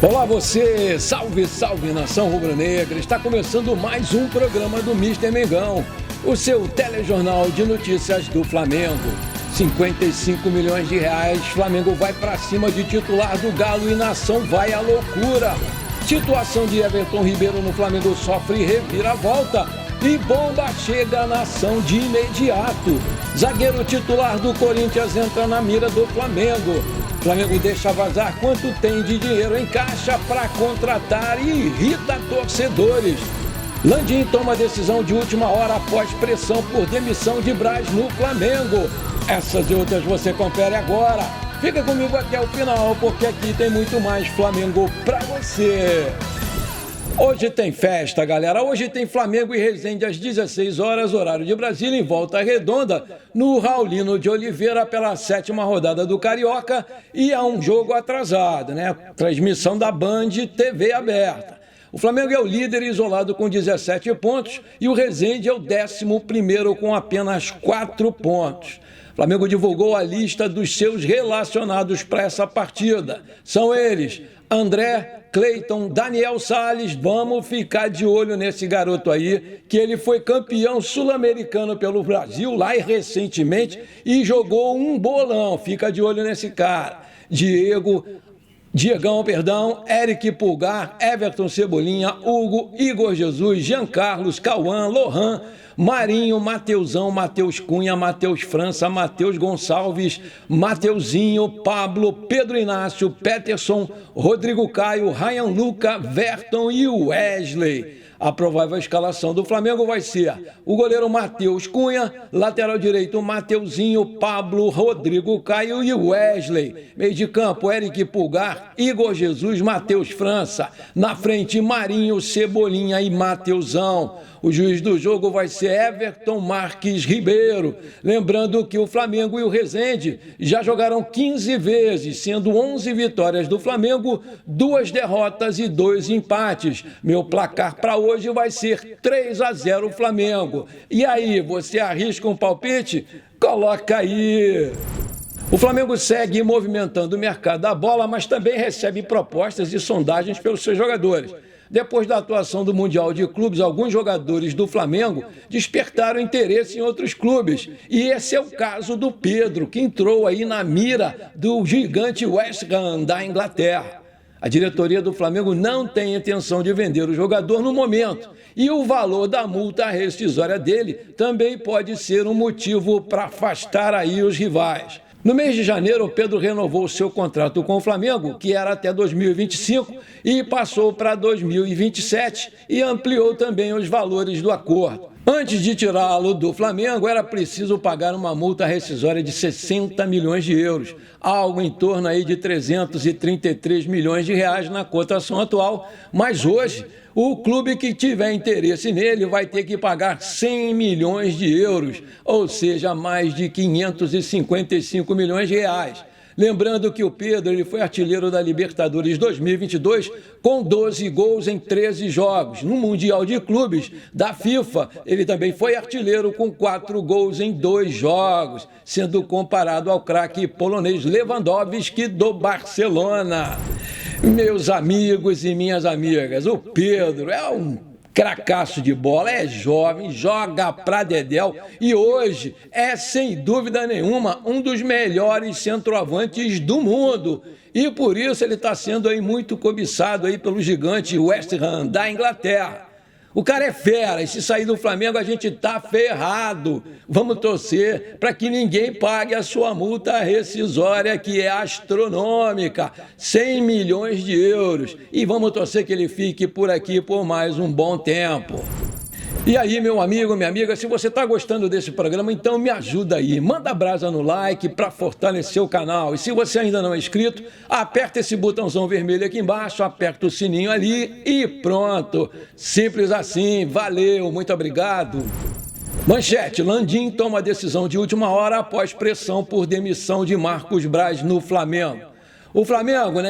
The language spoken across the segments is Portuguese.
Olá você, salve, salve nação rubro-negra, está começando mais um programa do Mister Mengão, o seu telejornal de notícias do Flamengo. 55 milhões de reais, Flamengo vai para cima de titular do Galo e nação vai à loucura. Situação de Everton Ribeiro no Flamengo sofre reviravolta e bomba chega à nação de imediato. Zagueiro titular do Corinthians entra na mira do Flamengo. Flamengo deixa vazar quanto tem de dinheiro em caixa para contratar e irrita torcedores. Landim toma decisão de última hora após pressão por demissão de Braz no Flamengo. Essas e outras você confere agora. Fica comigo até o final, porque aqui tem muito mais Flamengo para você. Hoje tem festa, galera. Hoje tem Flamengo e Resende às 16 horas, horário de Brasília, em Volta Redonda, no Raulino de Oliveira, pela 7ª rodada do Carioca. E há um jogo atrasado, né? Transmissão da Band TV aberta. O Flamengo é o líder isolado com 17 pontos e o Resende é o 11º com apenas 4 pontos. O Flamengo divulgou a lista dos seus relacionados para essa partida. São eles: André, Cleiton, Daniel Salles. Vamos ficar de olho nesse garoto aí, que ele foi campeão sul-americano pelo Brasil lá recentemente e jogou um bolão. Fica de olho nesse cara. Diegão, Eric Pulgar, Everton Cebolinha, Hugo, Igor Jesus, Jean Carlos, Cauã, Lohan, Marinho, Mateusão, Matheus Cunha, Matheus França, Matheus Gonçalves, Mateuzinho, Pablo, Pedro Inácio, Peterson, Rodrigo Caio, Ryan Luca, Verton e Wesley. A provável escalação do Flamengo vai ser o goleiro Matheus Cunha, lateral direito Mateuzinho, Pablo, Rodrigo Caio e Wesley. Meio de campo, Eric Pulgar, Igor Jesus, Matheus França. Na frente, Marinho, Cebolinha e Mateusão. O juiz do jogo vai ser Everton Marques Ribeiro. Lembrando que o Flamengo e o Resende já jogaram 15 vezes, sendo 11 vitórias do Flamengo, 2 derrotas e 2 empates. Meu placar para hoje vai ser 3-0 Flamengo. E aí, você arrisca um palpite? Coloca aí! O Flamengo segue movimentando o mercado da bola, mas também recebe propostas e sondagens pelos seus jogadores. Depois da atuação do Mundial de Clubes, alguns jogadores do Flamengo despertaram interesse em outros clubes. E esse é o caso do Pedro, que entrou aí na mira do gigante West Ham da Inglaterra. A diretoria do Flamengo não tem intenção de vender o jogador no momento. E o valor da multa rescisória dele também pode ser um motivo para afastar aí os rivais. No mês de janeiro, o Pedro renovou seu contrato com o Flamengo, que era até 2025, e passou para 2027 e ampliou também os valores do acordo. Antes de tirá-lo do Flamengo, era preciso pagar uma multa rescisória de 60 milhões de euros, algo em torno aí de 333 milhões de reais na cotação atual, mas hoje o clube que tiver interesse nele vai ter que pagar 100 milhões de euros, ou seja, mais de 555 milhões de reais. Lembrando que o Pedro ele foi artilheiro da Libertadores 2022 com 12 gols em 13 jogos. No Mundial de Clubes da FIFA, ele também foi artilheiro com 4 gols em 2 jogos, sendo comparado ao craque polonês Lewandowski do Barcelona. Meus amigos e minhas amigas, o Pedro é um cracaço de bola, é jovem, joga pra dedéu e hoje é, sem dúvida nenhuma, um dos melhores centroavantes do mundo. E por isso ele está sendo aí muito cobiçado aí pelo gigante West Ham da Inglaterra. O cara é fera, e se sair do Flamengo a gente tá ferrado. Vamos torcer para que ninguém pague a sua multa rescisória, que é astronômica, 100 milhões de euros. E vamos torcer que ele fique por aqui por mais um bom tempo. E aí, meu amigo, minha amiga, se você está gostando desse programa, então me ajuda aí. Manda brasa no like para fortalecer o canal. E se você ainda não é inscrito, aperta esse botãozão vermelho aqui embaixo, aperta o sininho ali e pronto. Simples assim. Valeu, muito obrigado. Manchete: Landim toma decisão de última hora após pressão por demissão de Marcos Braz no Flamengo. O Flamengo,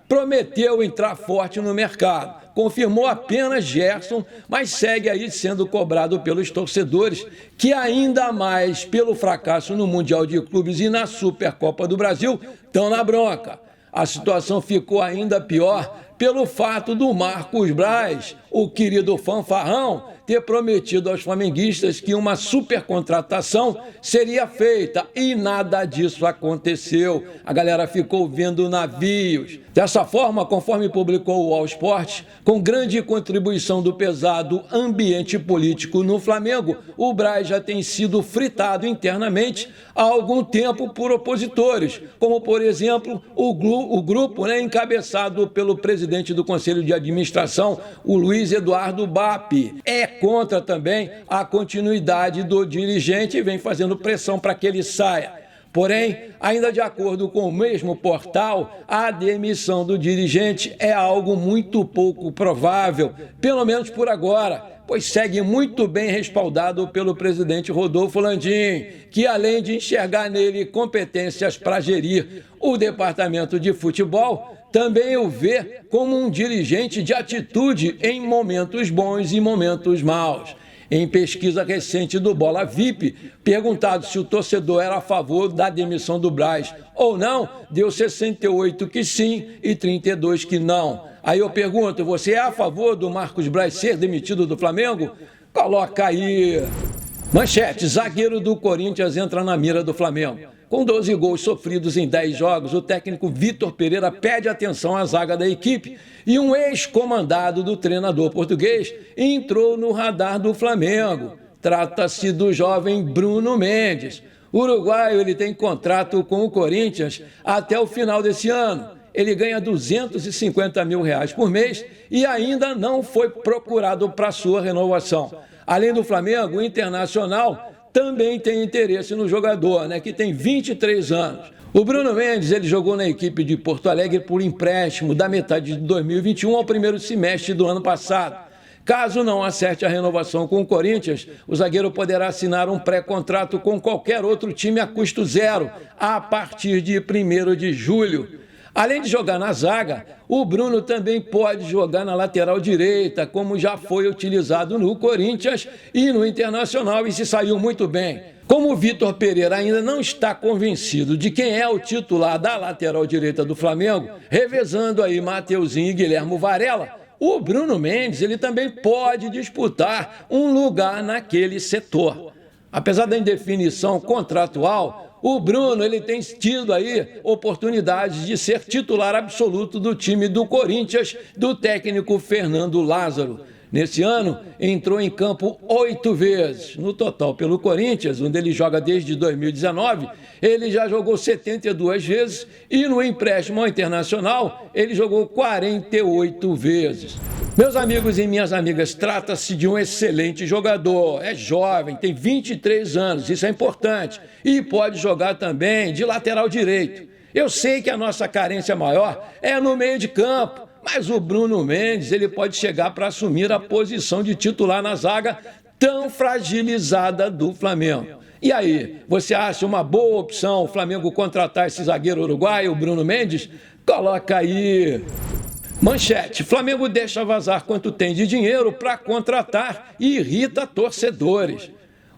prometeu entrar forte no mercado. Confirmou apenas Gerson, mas segue aí sendo cobrado pelos torcedores, que ainda mais pelo fracasso no Mundial de Clubes e na Supercopa do Brasil, estão na bronca. A situação ficou ainda pior pelo fato do Marcos Braz, o querido fanfarrão, ter prometido aos flamenguistas que uma supercontratação seria feita e nada disso aconteceu. A galera ficou vendo navios. Dessa forma, conforme publicou o All Sport, com grande contribuição do pesado ambiente político no Flamengo, o Braz já tem sido fritado internamente há algum tempo por opositores, como, por exemplo, o grupo encabeçado pelo presidente do Conselho de Administração, o Luiz Eduardo Bap. É contra também a continuidade do dirigente e vem fazendo pressão para que ele saia. Porém, ainda de acordo com o mesmo portal, a demissão do dirigente é algo muito pouco provável, pelo menos por agora, pois segue muito bem respaldado pelo presidente Rodolfo Landim, que além de enxergar nele competências para gerir o departamento de futebol, também o vê como um dirigente de atitude em momentos bons e momentos maus. Em pesquisa recente do Bola VIP, perguntado se o torcedor era a favor da demissão do Braz ou não, deu 68 que sim e 32 que não. Aí eu pergunto, você é a favor do Marcos Braz ser demitido do Flamengo? Coloca aí. Manchete, zagueiro do Corinthians entra na mira do Flamengo. Com 12 gols sofridos em 10 jogos, o técnico Vitor Pereira pede atenção à zaga da equipe e um ex-comandado do treinador português entrou no radar do Flamengo. Trata-se do jovem Bruno Mendes. O uruguaio ele tem contrato com o Corinthians até o final desse ano. Ele ganha R$250 mil por mês e ainda não foi procurado para sua renovação. Além do Flamengo, o Internacional também tem interesse no jogador, que tem 23 anos. O Bruno Mendes ele jogou na equipe de Porto Alegre por empréstimo da metade de 2021 ao primeiro semestre do ano passado. Caso não acerte a renovação com o Corinthians, o zagueiro poderá assinar um pré-contrato com qualquer outro time a custo zero a partir de 1º de julho. Além de jogar na zaga, o Bruno também pode jogar na lateral direita, como já foi utilizado no Corinthians e no Internacional e se saiu muito bem. Como o Vitor Pereira ainda não está convencido de quem é o titular da lateral direita do Flamengo, revezando aí Mateuzinho e Guilherme Varela, o Bruno Mendes ele também pode disputar um lugar naquele setor. Apesar da indefinição contratual, o Bruno ele tem tido aí oportunidades de ser titular absoluto do time do Corinthians, do técnico Fernando Lázaro. Nesse ano, entrou em campo 8 vezes. No total, pelo Corinthians, onde ele joga desde 2019, ele já jogou 72 vezes e no empréstimo ao Internacional, ele jogou 48 vezes. Meus amigos e minhas amigas, trata-se de um excelente jogador, é jovem, tem 23 anos, isso é importante, e pode jogar também de lateral direito. Eu sei que a nossa carência maior é no meio de campo, mas o Bruno Mendes ele pode chegar para assumir a posição de titular na zaga tão fragilizada do Flamengo. E aí, você acha uma boa opção o Flamengo contratar esse zagueiro uruguaio, o Bruno Mendes? Coloca aí. Manchete, Flamengo deixa vazar quanto tem de dinheiro para contratar e irrita torcedores.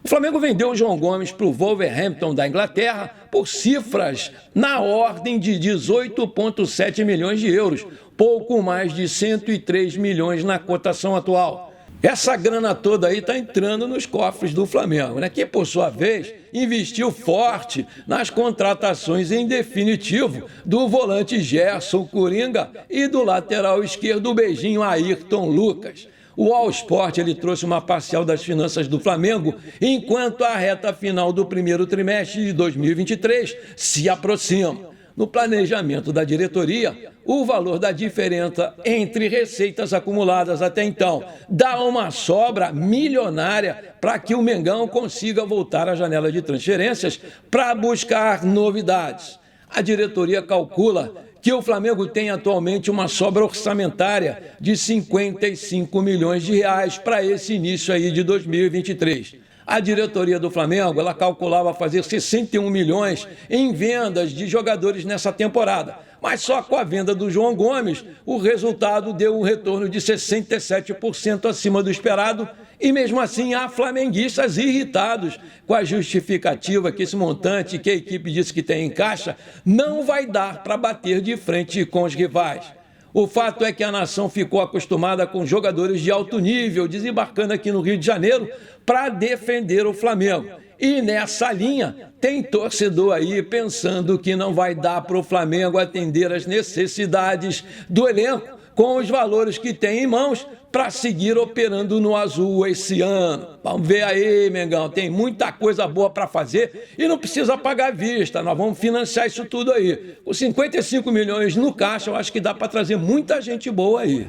O Flamengo vendeu o João Gomes para o Wolverhampton da Inglaterra por cifras na ordem de 18,7 milhões de euros, pouco mais de 103 milhões na cotação atual. Essa grana toda aí está entrando nos cofres do Flamengo, que por sua vez investiu forte nas contratações em definitivo do volante Gerson Coringa e do lateral esquerdo Beijinho Ayrton Lucas. O All Sport ele trouxe uma parcial das finanças do Flamengo, enquanto a reta final do primeiro trimestre de 2023 se aproxima. No planejamento da diretoria, o valor da diferença entre receitas acumuladas até então dá uma sobra milionária para que o Mengão consiga voltar à janela de transferências para buscar novidades. A diretoria calcula que o Flamengo tem atualmente uma sobra orçamentária de 55 milhões de reais para esse início aí de 2023. A diretoria do Flamengo, ela calculava fazer 61 milhões em vendas de jogadores nessa temporada. Mas só com a venda do João Gomes, o resultado deu um retorno de 67% acima do esperado e mesmo assim há flamenguistas irritados com a justificativa que esse montante que a equipe disse que tem em caixa não vai dar para bater de frente com os rivais. O fato é que a nação ficou acostumada com jogadores de alto nível desembarcando aqui no Rio de Janeiro para defender o Flamengo. E nessa linha, tem torcedor aí pensando que não vai dar para o Flamengo atender as necessidades do elenco com os valores que tem em mãos para seguir operando no azul esse ano. Vamos ver aí, Mengão, tem muita coisa boa para fazer e não precisa pagar à vista, nós vamos financiar isso tudo aí. Com 55 milhões no caixa, eu acho que dá para trazer muita gente boa aí.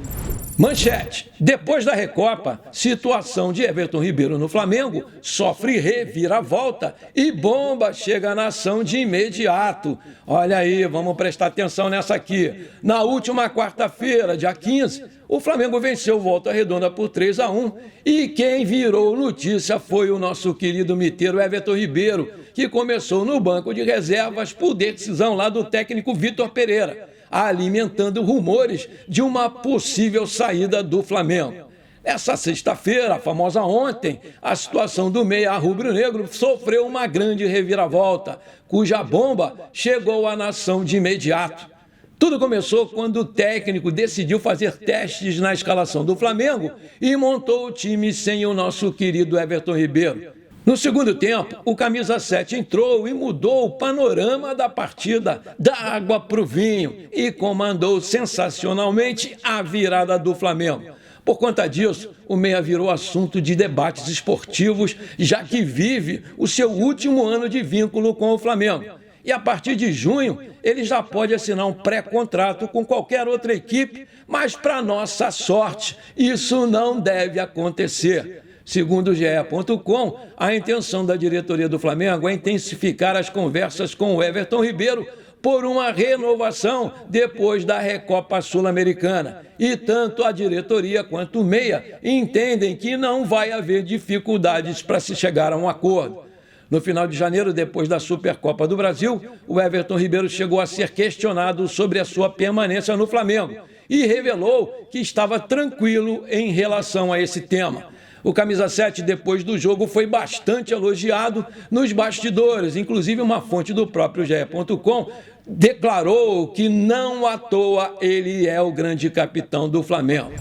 Manchete. Depois da Recopa, situação de Everton Ribeiro no Flamengo sofre reviravolta e bomba chega na ação de imediato. Olha aí, vamos prestar atenção nessa aqui. Na última quarta-feira, dia 15, o Flamengo venceu Volta Redonda por 3-1 e quem virou notícia foi o nosso querido miteiro Everton Ribeiro, que começou no banco de reservas por decisão lá do técnico Vitor Pereira, alimentando rumores de uma possível saída do Flamengo. Nessa sexta-feira, a famosa ontem, a situação do meia rubro-negro sofreu uma grande reviravolta, cuja bomba chegou à nação de imediato. Tudo começou quando o técnico decidiu fazer testes na escalação do Flamengo e montou o time sem o nosso querido Everton Ribeiro. No segundo tempo, o camisa 7 entrou e mudou o panorama da partida da água para o vinho e comandou sensacionalmente a virada do Flamengo. Por conta disso, o meia virou assunto de debates esportivos, já que vive o seu último ano de vínculo com o Flamengo. E a partir de junho, ele já pode assinar um pré-contrato com qualquer outra equipe, mas para nossa sorte, isso não deve acontecer. Segundo o GE.com, a intenção da diretoria do Flamengo é intensificar as conversas com o Everton Ribeiro por uma renovação depois da Recopa Sul-Americana. E tanto a diretoria quanto o meia entendem que não vai haver dificuldades para se chegar a um acordo. No final de janeiro, depois da Supercopa do Brasil, o Everton Ribeiro chegou a ser questionado sobre a sua permanência no Flamengo e revelou que estava tranquilo em relação a esse tema. O camisa 7, depois do jogo, foi bastante elogiado nos bastidores. Inclusive, uma fonte do próprio GE.com declarou que não à toa ele é o grande capitão do Flamengo.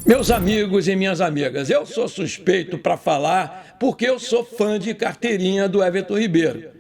Meus amigos e minhas amigas, eu sou suspeito para falar porque eu sou fã de carteirinha do Everton Ribeiro.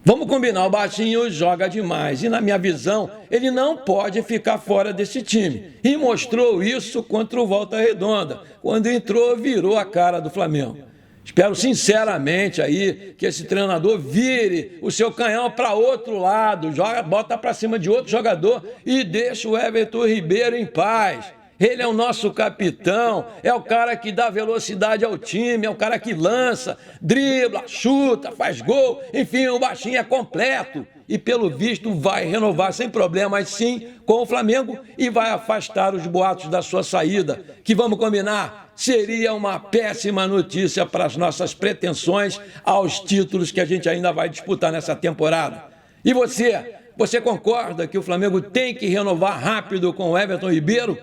Vamos combinar, o baixinho joga demais e, na minha visão, ele não pode ficar fora desse time. E mostrou isso contra o Volta Redonda. Quando entrou, virou a cara do Flamengo. Espero sinceramente aí que esse treinador vire o seu canhão para outro lado, bota para cima de outro jogador e deixa o Everton Ribeiro em paz. Ele é o nosso capitão, é o cara que dá velocidade ao time, é o cara que lança, dribla, chuta, faz gol, enfim, o baixinho é completo. E pelo visto vai renovar sem problemas sim com o Flamengo e vai afastar os boatos da sua saída, que vamos combinar, seria uma péssima notícia para as nossas pretensões aos títulos que a gente ainda vai disputar nessa temporada. E você concorda que o Flamengo tem que renovar rápido com o Everton Ribeiro?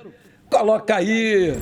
Coloca aí.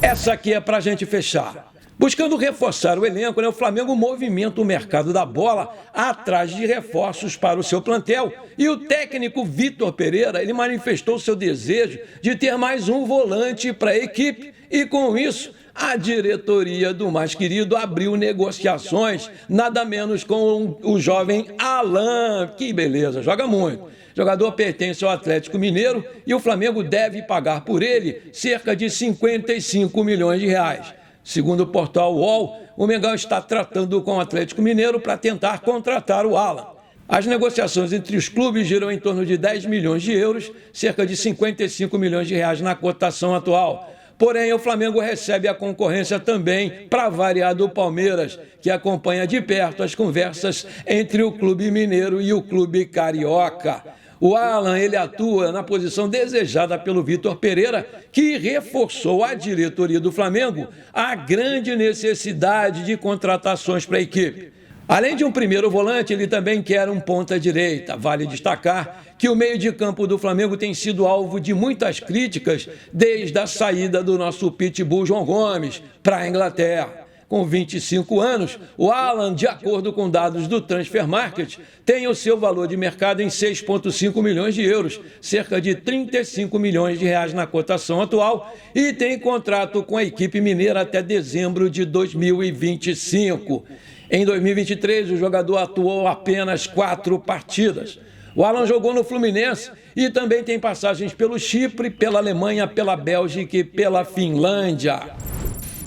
Essa aqui é para a gente fechar. Buscando reforçar o elenco, o Flamengo movimenta o mercado da bola atrás de reforços para o seu plantel. E o técnico Vitor Pereira, ele manifestou seu desejo de ter mais um volante para a equipe. E com isso, a diretoria do mais querido abriu negociações, nada menos com o jovem Alan. Que beleza, joga muito. O jogador pertence ao Atlético Mineiro e o Flamengo deve pagar por ele cerca de 55 milhões de reais. Segundo o portal UOL, o Mengão está tratando com o Atlético Mineiro para tentar contratar o Alan. As negociações entre os clubes giram em torno de 10 milhões de euros, cerca de 55 milhões de reais na cotação atual. Porém, o Flamengo recebe a concorrência também, para variar, do Palmeiras, que acompanha de perto as conversas entre o clube mineiro e o clube carioca. O Alan, ele atua na posição desejada pelo Vitor Pereira, que reforçou à diretoria do Flamengo a grande necessidade de contratações para a equipe. Além de um primeiro volante, ele também quer um ponta-direita. Vale destacar que o meio de campo do Flamengo tem sido alvo de muitas críticas desde a saída do nosso pitbull João Gomes para a Inglaterra. Com 25 anos, o Alan, de acordo com dados do Transfer Market, tem o seu valor de mercado em 6,5 milhões de euros, cerca de 35 milhões de reais na cotação atual, e tem contrato com a equipe mineira até dezembro de 2025. Em 2023, o jogador atuou apenas 4 partidas. O Alan jogou no Fluminense e também tem passagens pelo Chipre, pela Alemanha, pela Bélgica e pela Finlândia.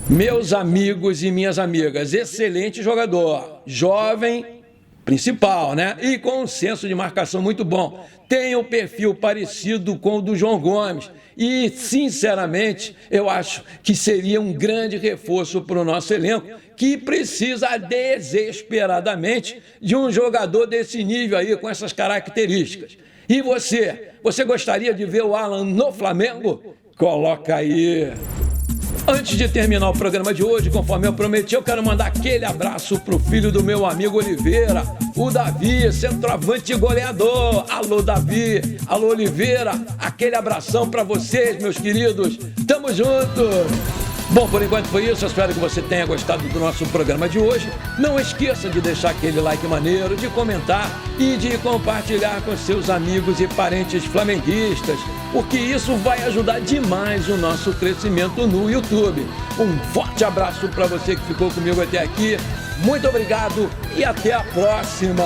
Meus amigos e minhas amigas, excelente jogador, jovem, principal, né? E com um senso de marcação muito bom. Tem um perfil parecido com o do João Gomes e, sinceramente, eu acho que seria um grande reforço para o nosso elenco, que precisa desesperadamente de um jogador desse nível aí, com essas características. E você gostaria de ver o Alan no Flamengo? Coloca aí. Antes de terminar o programa de hoje, conforme eu prometi, eu quero mandar aquele abraço pro filho do meu amigo Oliveira, o Davi, centroavante goleador. Alô, Davi, alô, Oliveira, aquele abração para vocês, meus queridos. Tamo junto! Bom, por enquanto foi isso, eu espero que você tenha gostado do nosso programa de hoje. Não esqueça de deixar aquele like maneiro, de comentar e de compartilhar com seus amigos e parentes flamenguistas, porque isso vai ajudar demais o nosso crescimento no YouTube. Um forte abraço para você que ficou comigo até aqui, muito obrigado e até a próxima!